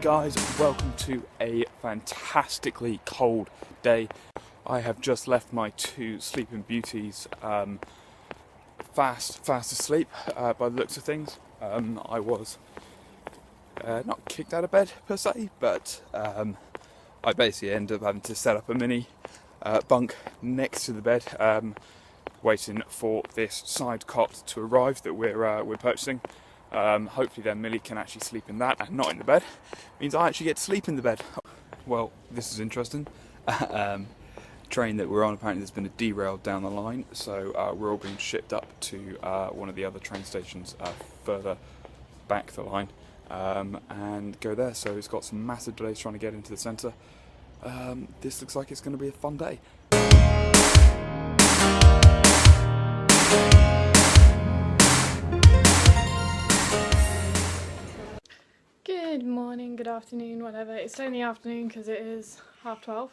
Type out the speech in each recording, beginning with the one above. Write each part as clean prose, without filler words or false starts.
Guys, welcome to a fantastically cold day. I have just left my two sleeping beauties fast asleep by the looks of things. I was not kicked out of bed per se, but I basically ended up having to set up a mini bunk next to the bed, waiting for this side cot to arrive that we're purchasing. Hopefully then Millie can actually sleep in that and not in the bed. Means I actually get to sleep in the bed. Well, this is interesting. Train that we're on, apparently there's been a derail down the line, so we're all being shipped up to one of the other train stations further back the line and go there. So it's got some massive delays trying to get into the centre. This looks like it's going to be a fun day. Good morning, good afternoon, whatever. It's still in the afternoon because it is 12:30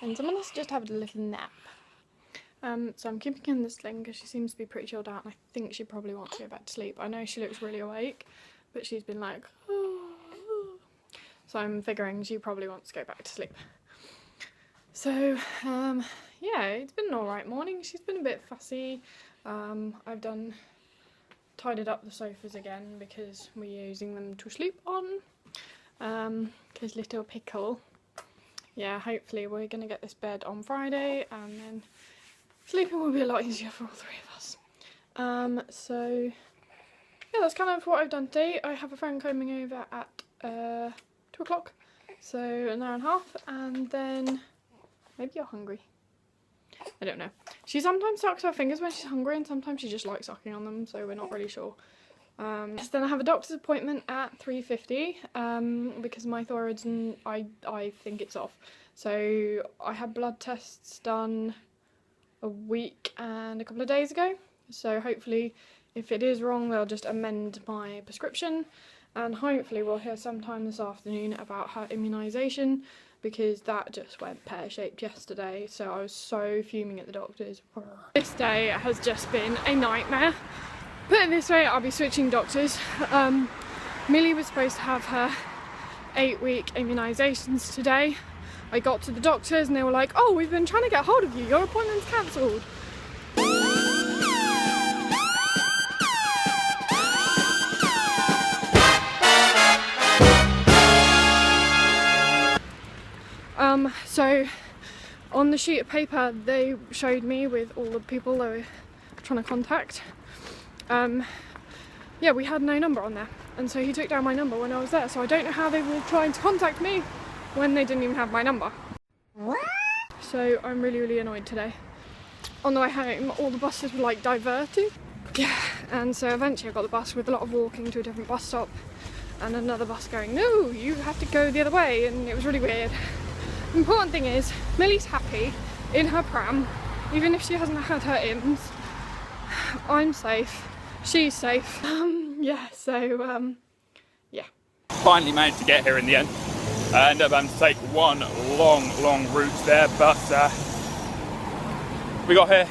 and someone has just had a little nap. So I'm keeping her in the sling because she seems to be pretty chilled out and I think she probably wants to go back to sleep. I know she looks really awake, but she's been like, oh. So I'm figuring she probably wants to go back to sleep. So yeah, it's been an alright morning. She's been a bit fussy. I've tidied up the sofas again because we're using them to sleep on. Because little pickle. Yeah, hopefully we're going to get this bed on Friday and then sleeping will be a lot easier for all three of us. So yeah, that's kind of what I've done today. I have a friend coming over at 2 o'clock, so an hour and a half, and then maybe you're hungry. I don't know. She sometimes sucks her fingers when she's hungry and sometimes she just likes sucking on them, so we're not really sure. Then I have a doctor's appointment at 3:50 because my thyroid's, I think it's off. So I had blood tests done a week and a couple of days ago. So hopefully if it is wrong they'll just amend my prescription, and hopefully we'll hear sometime this afternoon about her immunisation, because that just went pear-shaped yesterday, so I was so fuming at the doctors. This day has just been a nightmare. Put it this way, I'll be switching doctors. Millie was supposed to have her 8-week immunisations today. I got to the doctors and they were like, oh, we've been trying to get hold of you, your appointment's cancelled. So on the sheet of paper they showed me with all the people they were trying to contact, yeah, we had no number on there, and so he took down my number when I was there, so I don't know how they were trying to contact me when they didn't even have my number. So I'm really annoyed today. On the way home all the buses were like diverted, yeah, and so eventually I got the bus with a lot of walking to a different bus stop and another bus going, no, you have to go the other way, and it was really weird. The important thing is, Millie's happy in her pram, even if she hasn't had her IMS. I'm safe, she's safe. Yeah, so, yeah. Finally managed to get here in the end. I ended up having to take one long route there, but we got here.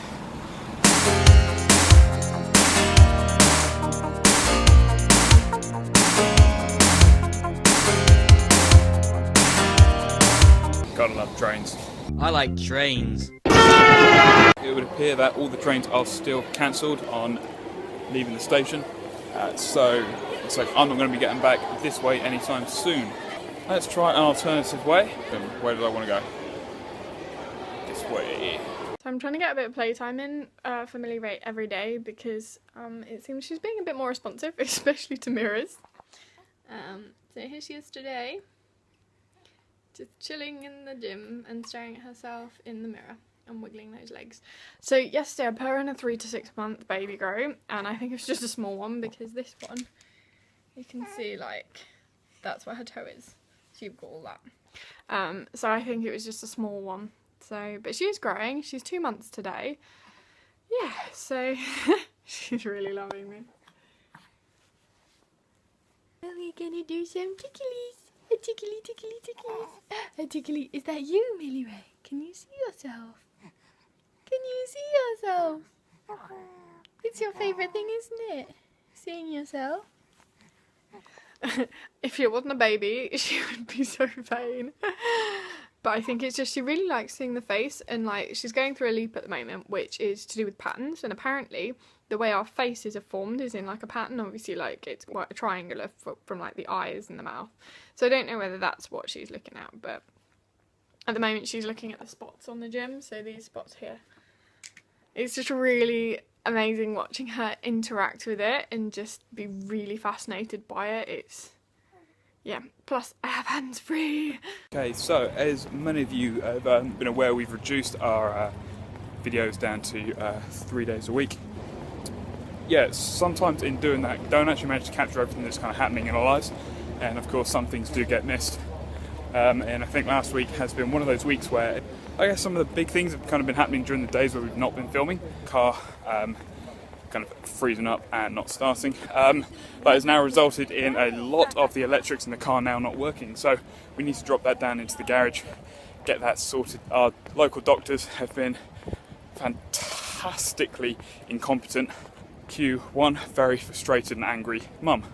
Gotta love trains. I like trains. It would appear that all the trains are still cancelled on leaving the station, so it's like I'm not going to be getting back this way anytime soon. Let's try an alternative way. Where did I want to go? This way. So I'm trying to get a bit of playtime in for Millie every day because it seems she's being a bit more responsive, especially to mirrors. So here she is today, just chilling in the gym and staring at herself in the mirror and wiggling those legs. So yesterday I put her in a 3 to 6 month baby grow, and I think it's just a small one because this one, you can see like that's where her toe is. So you've got all that. So I think it was just a small one. So, but she is growing. She's 2 months today. Yeah, so She's really loving me. Are we gonna do some ticklies? A tickly, tickly, ticklies. A tickly. Is that you, Millie Ray? Can you see yourself? Can you see yourself? It's your favourite thing, isn't it? Seeing yourself? If she wasn't a baby, she would be so vain. But I think it's just she really likes seeing the face, and like she's going through a leap at the moment, which is to do with patterns. And apparently, the way our faces are formed is in like a pattern. Obviously, like it's quite triangular from like the eyes and the mouth. So I don't know whether that's what she's looking at, but at the moment she's looking at the spots on the gym. So these spots here. It's just really amazing watching her interact with it and just be really fascinated by it. It's, yeah, plus I have hands free. Okay, so as many of you have been aware, we've reduced our videos down to 3 days a week. Yeah, sometimes in doing that, don't actually manage to capture everything that's kind of happening in our lives, and of course some things do get missed. And I think last week has been one of those weeks where I guess some of the big things have kind of been happening during the days where we've not been filming. Car kind of freezing up and not starting. That has now resulted in a lot of the electrics in the car now not working. So we need to drop that down into the garage, get that sorted. Our local doctors have been fantastically incompetent. Q1, very frustrated and angry mum.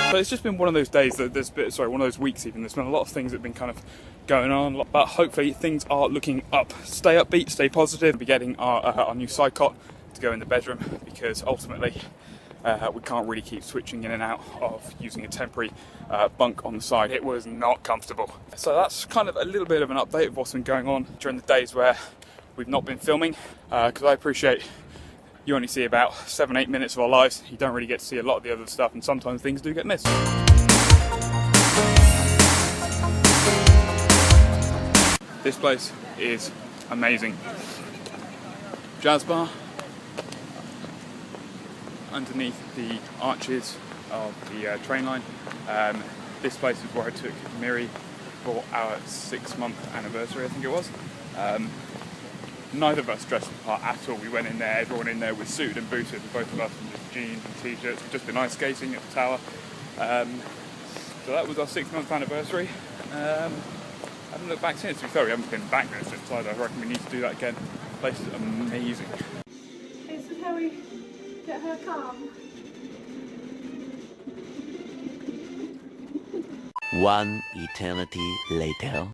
So it's just been one of those days that one of those weeks even. There's been a lot of things that have been kind of going on, but hopefully things are looking up. Stay upbeat, stay positive. We'll be getting our new side cot to go in the bedroom, because ultimately we can't really keep switching in and out of using a temporary bunk on the side. It was not comfortable. So that's kind of a little bit of an update of what's been going on during the days where we've not been filming, because I appreciate you only see about 7-8 minutes of our lives. You don't really get to see a lot of the other stuff, and sometimes things do get missed. This place is amazing. Jazz bar underneath the arches of the train line. This place is where I took Miri for our 6-month anniversary, I think it was. Neither of us dressed the part at all. We went in there, everyone in there was suited and booted, both of us in just jeans and t-shirts. We've just been ice skating at the tower. So that was our 6-month anniversary. I haven't looked back since. To be fair, we haven't been back there since either. I reckon we need to do that again. The place is amazing. This is how we get her calm. One eternity later.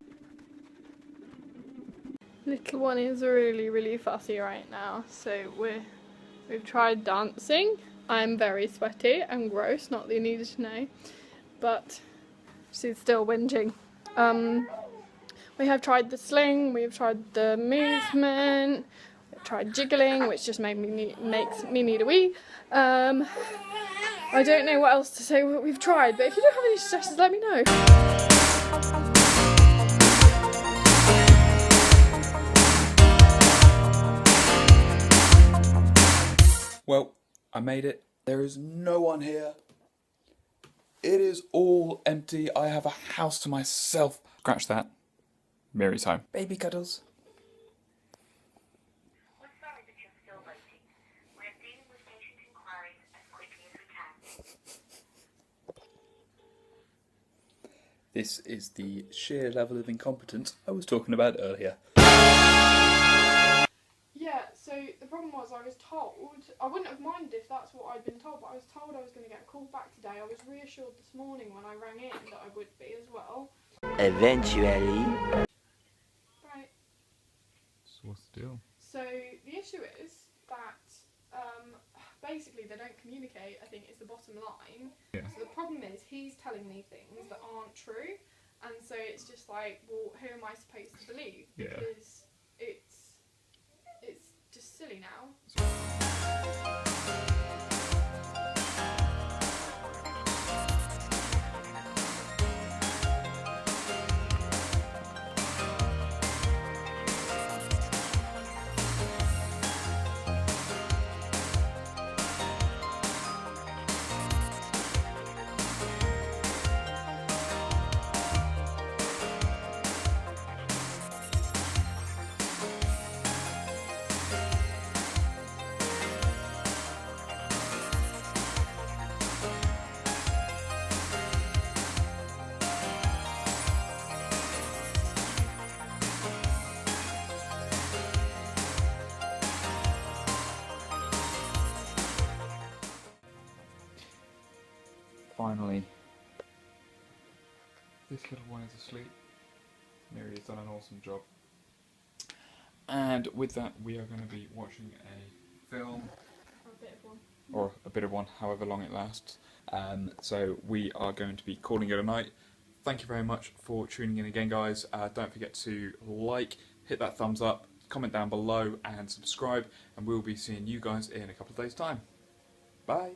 Little one is really, really fussy right now, so we've tried dancing. I'm very sweaty and gross, not that you needed to know, but she's still whinging. We have tried the sling, we've tried the movement, we've tried jiggling, which just makes me need a wee. I don't know what else to say what we've tried, but if you don't have any suggestions, let me know. Well, I made it. There is no one here. It is all empty. I have a house to myself. Scratch that. Miri's home. Baby cuddles. We're sorry that you're still waiting. We're dealing with patient inquiries as quickly as we can. This is the sheer level of incompetence I was talking about earlier. Yeah, so the problem was I was told, I wouldn't have minded if that's what I'd been told, but I was told I was going to get a call back today. I was reassured this morning when I rang in that I would be as well. Eventually. Right. So what's the deal? So the issue is that basically they don't communicate, I think, is the bottom line. Yeah. So the problem is he's telling me things that aren't true, and so it's just like, well, who am I supposed to believe? Yeah. Because it's just silly now. finally, this little one is asleep. Miri has done an awesome job. And with that, we are going to be watching a film. Or a bit of one. Or a bit of one, however long it lasts. So we are going to be calling it a night. Thank you very much for tuning in again, guys. Don't forget to like, hit that thumbs up, comment down below and subscribe, and we'll be seeing you guys in a couple of days' time. Bye!